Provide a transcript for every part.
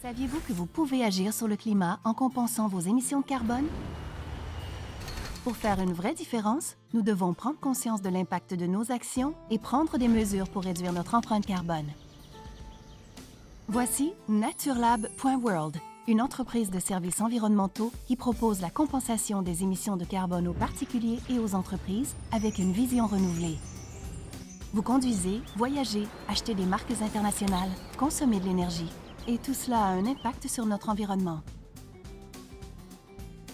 Saviez-vous que vous pouvez agir sur le climat en compensant vos émissions de carbone? Pour faire une vraie différence, nous devons prendre conscience de l'impact de nos actions et prendre des mesures pour réduire notre empreinte carbone. Voici Naturelab.world, une entreprise de services environnementaux qui propose la compensation des émissions de carbone aux particuliers et aux entreprises avec une vision renouvelée. Vous conduisez, voyagez, achetez des marques internationales, consommez de l'énergie. Et tout cela a un impact sur notre environnement.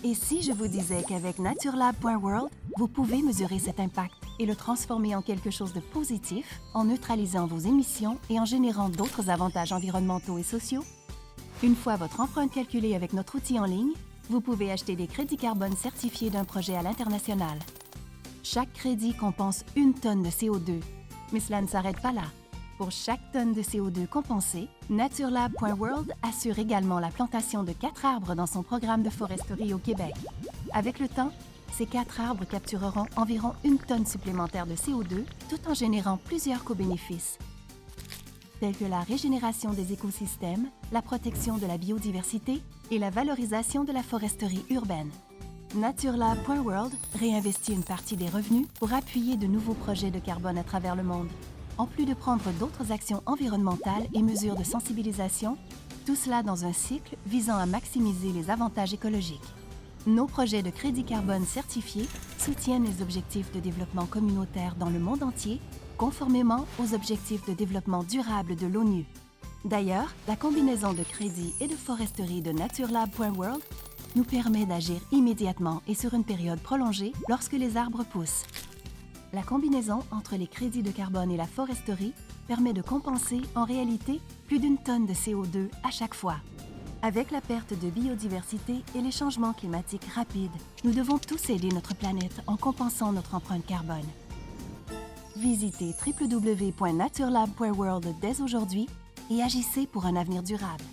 Et si je vous disais qu'avec Naturelab.world, vous pouvez mesurer cet impact et le transformer en quelque chose de positif en neutralisant vos émissions et en générant d'autres avantages environnementaux et sociaux? Une fois votre empreinte calculée avec notre outil en ligne, vous pouvez acheter des crédits carbone certifiés d'un projet à l'international. Chaque crédit compense 1 tonne de CO2, mais cela ne s'arrête pas là. Pour chaque tonne de CO2 compensée, Naturelab.world assure également la plantation de 4 arbres dans son programme de foresterie au Québec. Avec le temps, ces 4 arbres captureront environ 1 tonne supplémentaire de CO2 tout en générant plusieurs co-bénéfices, tels que la régénération des écosystèmes, la protection de la biodiversité et la valorisation de la foresterie urbaine. Naturelab.world réinvestit une partie des revenus pour appuyer de nouveaux projets de carbone à travers le monde. En plus de prendre d'autres actions environnementales et mesures de sensibilisation, tout cela dans un cycle visant à maximiser les avantages écologiques. Nos projets de crédit carbone certifiés soutiennent les objectifs de développement communautaire dans le monde entier, conformément aux objectifs de développement durable de l'ONU. D'ailleurs, la combinaison de crédit et de foresterie de Naturelab.world nous permet d'agir immédiatement et sur une période prolongée lorsque les arbres poussent. La combinaison entre les crédits de carbone et la foresterie permet de compenser en réalité plus d'1 tonne de CO2 à chaque fois. Avec la perte de biodiversité et les changements climatiques rapides, nous devons tous aider notre planète en compensant notre empreinte carbone. Visitez www.naturelab.world dès aujourd'hui et agissez pour un avenir durable.